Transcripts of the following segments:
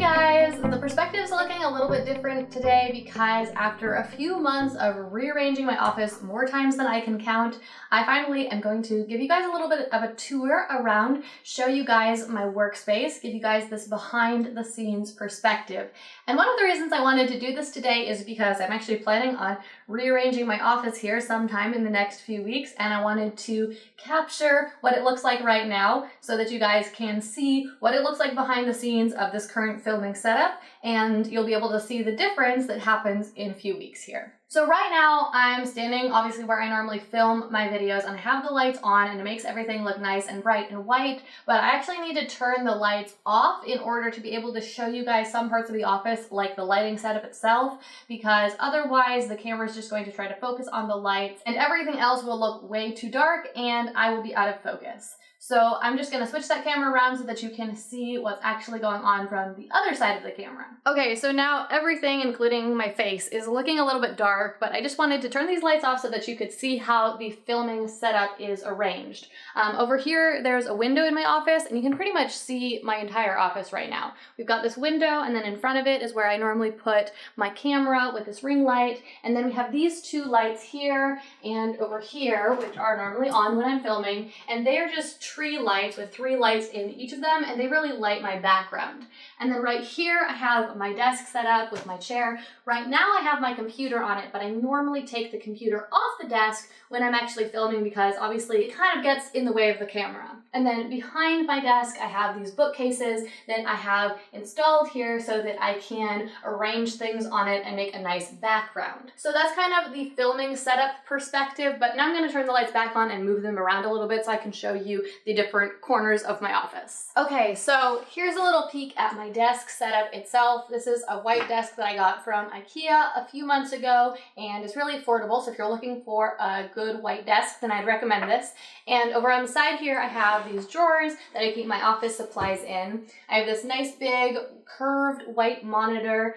guys, the perspective is looking a little bit different today because after a few months of rearranging my office more times than I can count, I finally am going to give you guys a little bit of a tour around, show you guys my workspace, give you guys this behind the scenes perspective. And one of the reasons I wanted to do this today is because I'm actually planning on rearranging my office here sometime in the next few weeks, and I wanted to capture what it looks like right now so that you guys can see what it looks like behind the scenes of this current filming setup, and you'll be able to see the difference that happens in a few weeks here. So right now I'm standing obviously where I normally film my videos, and I have the lights on and it makes everything look nice and bright and white, but I actually need to turn the lights off in order to be able to show you guys some parts of the office, like the lighting setup itself, because otherwise the camera is just going to try to focus on the lights and everything else will look way too dark and I will be out of focus. So I'm just going to switch that camera around so that you can see what's actually going on from the other side of the camera. Okay, so now everything, including my face, is looking a little bit dark, but I just wanted to turn these lights off so that you could see how the filming setup is arranged. Over here, there's a window in my office, and you can pretty much see my entire office right now. We've got this window, and then in front of it is where I normally put my camera with this ring light, and then we have these two lights here and over here, which are normally on when I'm filming, and they are just tree lights with 3 lights in each of them, and they really light my background. And then right here I have my desk set up with my chair. Right now I have my computer on it, but I normally take the computer off the desk when I'm actually filming because obviously it kind of gets in the way of the camera. And then behind my desk I have these bookcases that I have installed here so that I can arrange things on it and make a nice background. So that's kind of the filming setup perspective, but now I'm going to turn the lights back on and move them around a little bit so I can show you the different corners of my office. Okay, so here's a little peek at my desk setup itself. This is a white desk that I got from IKEA a few months ago, and it's really affordable, so if you're looking for a good white desk, then I'd recommend this. And over on the side here, I have these drawers that I keep my office supplies in. I have this nice big curved white monitor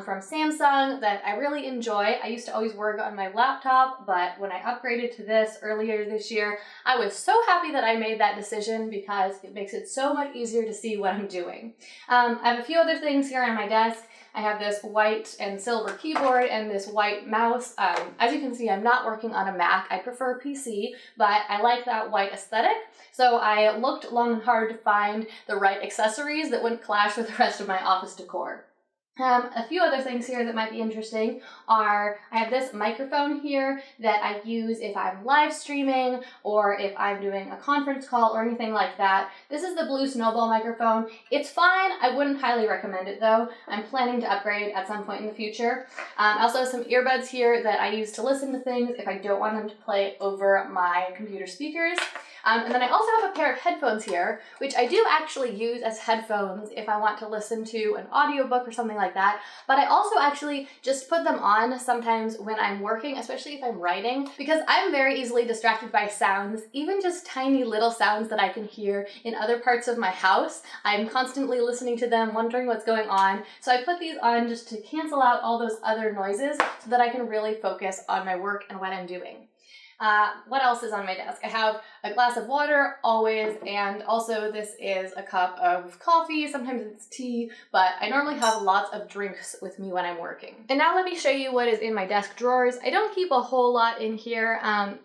from Samsung that I really enjoy. I used to always work on my laptop, but when I upgraded to this earlier this year, I was so happy that I made that decision because it makes it so much easier to see what I'm doing. I have a few other things here on my desk. I have this white and silver keyboard and this white mouse. As you can see, I'm not working on a Mac. I prefer PC, but I like that white aesthetic. So I looked long and hard to find the right accessories that wouldn't clash with the rest of my office decor. A few other things here that might be interesting are I have this microphone here that I use if I'm live streaming or if I'm doing a conference call or anything like that. This is the Blue Snowball microphone. It's fine. I wouldn't highly recommend it though. I'm planning to upgrade at some point in the future. I also have some earbuds here that I use to listen to things if I don't want them to play over my computer speakers. And then I also have a pair of headphones here, which I do actually use as headphones if I want to listen to an audiobook or something like that. But I also actually just put them on sometimes when I'm working, especially if I'm writing, because I'm very easily distracted by sounds, even just tiny little sounds that I can hear in other parts of my house. I'm constantly listening to them, wondering what's going on. So I put these on just to cancel out all those other noises so that I can really focus on my work and what I'm doing. What else is on my desk? I have a glass of water always, and also this is a cup of coffee. Sometimes it's tea, but I normally have lots of drinks with me when I'm working. And now let me show you what is in my desk drawers. I don't keep a whole lot in here.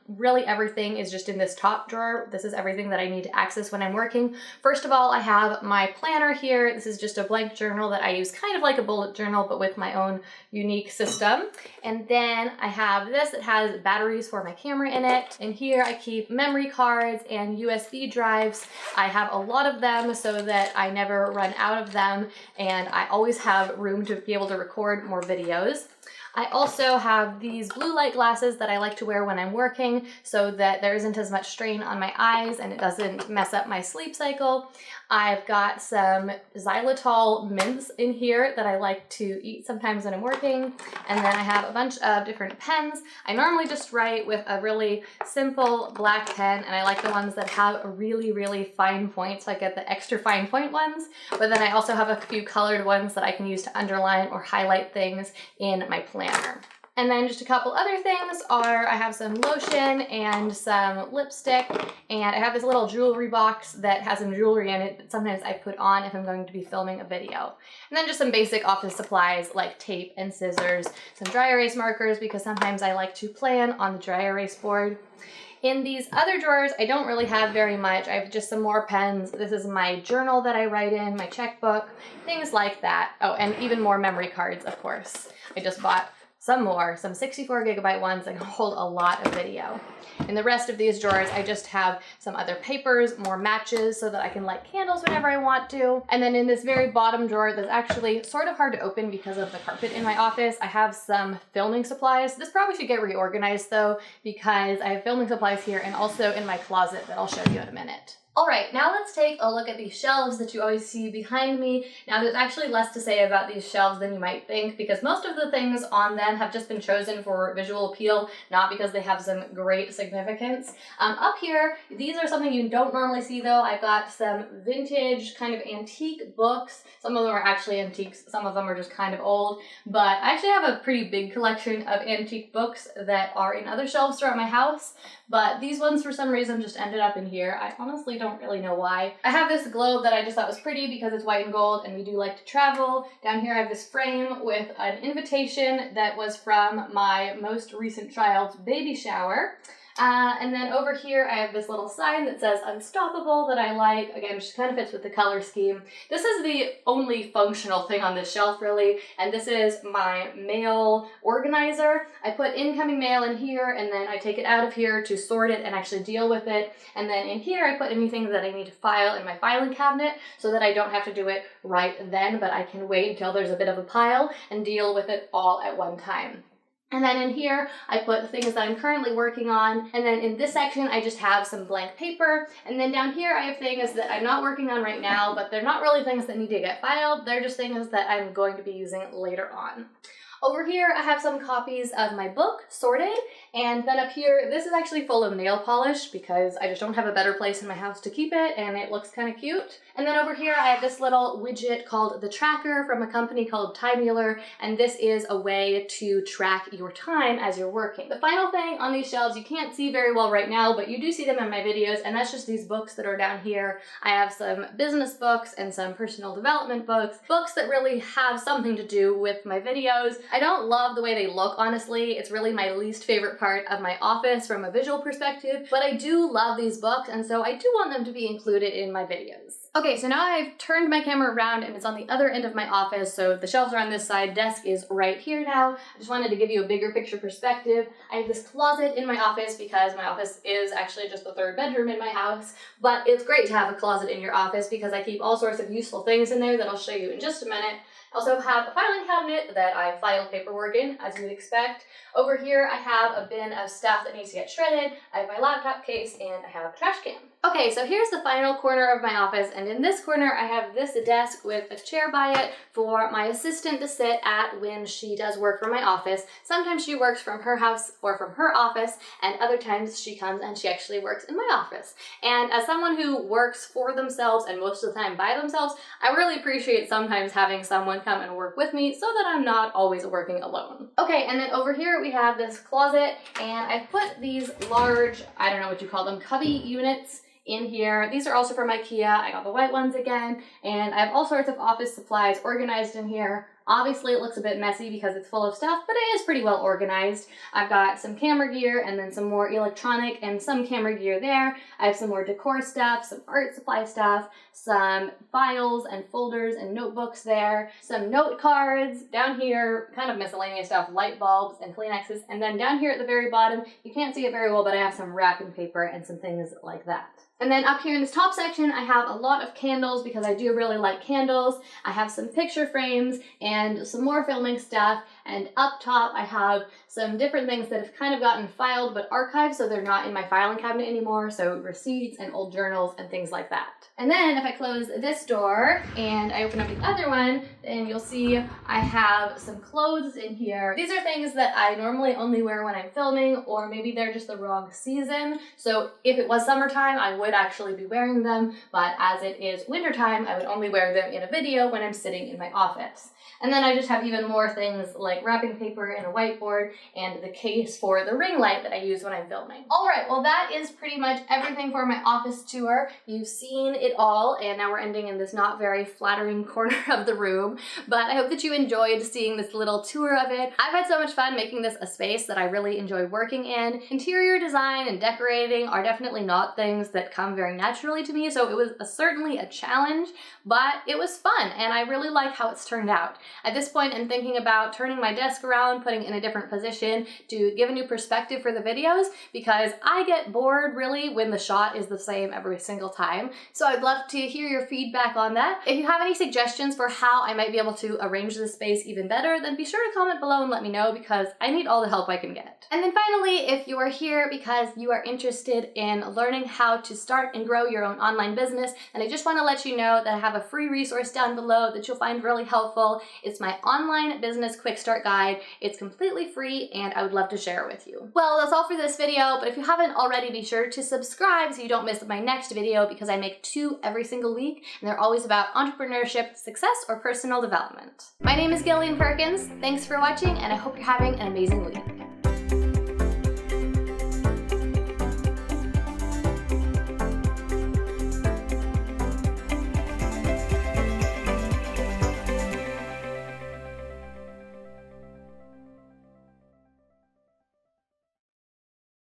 Really everything is just in this top drawer. This is everything that I need to access when I'm working. First of all, I have my planner here. This is just a blank journal that I use kind of like a bullet journal, but with my own unique system. And then I have this that has batteries for my camera in it, and here I keep memory cards and USB drives. I have a lot of them so that I never run out of them, and I always have room to be able to record more videos. I also have these blue light glasses that I like to wear when I'm working so that there isn't as much strain on my eyes and it doesn't mess up my sleep cycle. I've got some xylitol mints in here that I like to eat sometimes when I'm working. And then I have a bunch of different pens. I normally just write with a really simple black pen, and I like the ones that have a really, really fine point, so I get the extra fine point ones. But then I also have a few colored ones that I can use to underline or highlight things in my planner. And then just a couple other things are I have some lotion and some lipstick, and I have this little jewelry box that has some jewelry in it that sometimes I put on if I'm going to be filming a video. And then just some basic office supplies like tape and scissors, some dry erase markers because sometimes I like to plan on the dry erase board. In these other drawers, I don't really have very much. I have just some more pens. This is my journal that I write in, my checkbook, things like that. Oh, and even more memory cards, of course. I just bought some more, some 64 gigabyte ones that can hold a lot of video. In the rest of these drawers, I just have some other papers, more matches so that I can light candles whenever I want to. And then in this very bottom drawer that's actually sort of hard to open because of the carpet in my office, I have some filming supplies. This probably should get reorganized though, because I have filming supplies here and also in my closet that I'll show you in a minute. All right, now let's take a look at these shelves that you always see behind me. Now there's actually less to say about these shelves than you might think because most of the things on them have just been chosen for visual appeal, not because they have some great significance. Up here, these are something you don't normally see though. I've got some vintage kind of antique books. Some of them are actually antiques, some of them are just kind of old, but I actually have a pretty big collection of antique books that are in other shelves throughout my house, but these ones for some reason just ended up in here. I honestly don't really know why. I have this globe that I just thought was pretty because it's white and gold and we do like to travel. Down here I have this frame with an invitation that was from my most recent child's baby shower. And then over here I have this little sign that says Unstoppable that I like. Again, which kind of fits with the color scheme. This is the only functional thing on this shelf really, and this is my mail organizer. I put incoming mail in here and then I take it out of here to sort it and actually deal with it. And then in here I put anything that I need to file in my filing cabinet so that I don't have to do it right then, but I can wait until there's a bit of a pile and deal with it all at one time. And then in here, I put the things that I'm currently working on. And then in this section, I just have some blank paper. And then down here, I have things that I'm not working on right now, but they're not really things that need to get filed. They're just things that I'm going to be using later on. Over here, I have some copies of my book, sorted, and then up here, this is actually full of nail polish because I just don't have a better place in my house to keep it, and it looks kind of cute. And then over here, I have this little widget called the Tracker from a company called Timular, and this is a way to track your time as you're working. The final thing on these shelves, you can't see very well right now, but you do see them in my videos, and that's just these books that are down here. I have some business books and some personal development books, books that really have something to do with my videos. I don't love the way they look, honestly. It's really my least favorite part of my office from a visual perspective, but I do love these books, and so I do want them to be included in my videos. Okay, so now I've turned my camera around and it's on the other end of my office, so the shelves are on this side, desk is right here now. I just wanted to give you a bigger picture perspective. I have this closet in my office because my office is actually just the third bedroom in my house, but it's great to have a closet in your office because I keep all sorts of useful things in there that I'll show you in just a minute. I also have a filing cabinet that I file paperwork in, as you would expect. Over here, I have a bin of stuff that needs to get shredded. I have my laptop case, and I have a trash can. Okay, so here's the final corner of my office, and in this corner, I have this desk with a chair by it for my assistant to sit at when she does work from my office. Sometimes she works from her house or from her office, and other times she comes and she actually works in my office. And as someone who works for themselves and most of the time by themselves, I really appreciate sometimes having someone come and work with me so that I'm not always working alone. Okay, and then over here we have this closet, and I put these large, I don't know what you call them, cubby units in here. These are also from IKEA. I got the white ones again, and I have all sorts of office supplies organized in here. Obviously, it looks a bit messy because it's full of stuff, but it is pretty well organized. I've got some camera gear and then some more electronic and some camera gear there. I have some more decor stuff, some art supply stuff, some files and folders and notebooks there, some note cards down here, kind of miscellaneous stuff, light bulbs and Kleenexes, and then down here at the very bottom, you can't see it very well, but I have some wrapping paper and some things like that. And then up here in this top section, I have a lot of candles because I do really like candles. I have some picture frames and some more filming stuff. And up top, I have some different things that have kind of gotten filed but archived, so they're not in my filing cabinet anymore. So receipts and old journals and things like that. And then if I close this door and I open up the other one, then you'll see I have some clothes in here. These are things that I normally only wear when I'm filming, or maybe they're just the wrong season. So if it was summertime, I would actually be wearing them, but as it is wintertime, I would only wear them in a video when I'm sitting in my office. And then I just have even more things like wrapping paper and a whiteboard and the case for the ring light that I use when I'm filming. All right, well that is pretty much everything for my office tour. You've seen it all, and now we're ending in this not very flattering corner of the room, but I hope that you enjoyed seeing this little tour of it. I've had so much fun making this a space that I really enjoy working in. Interior design and decorating are definitely not things that come very naturally to me, so it was certainly a challenge, but it was fun, and I really like how it's turned out. At this point, I'm thinking about turning my desk around, putting it in a different position to give a new perspective for the videos, because I get bored really when the shot is the same every single time. So I'd love to hear your feedback on that. If you have any suggestions for how I might be able to arrange this space even better, then be sure to comment below and let me know, because I need all the help I can get. And then finally, if you are here because you are interested in learning how to start and grow your own online business, and I just want to let you know that I have a free resource down below that you'll find really helpful. It's my online business quick start guide. It's completely free, and I would love to share it with you. Well, that's all for this video, but if you haven't already, be sure to subscribe so you don't miss my next video, because I make 2 every single week, and they're always about entrepreneurship, success, or personal development. My name is Gillian Perkins. Thanks for watching, and I hope you're having an amazing week.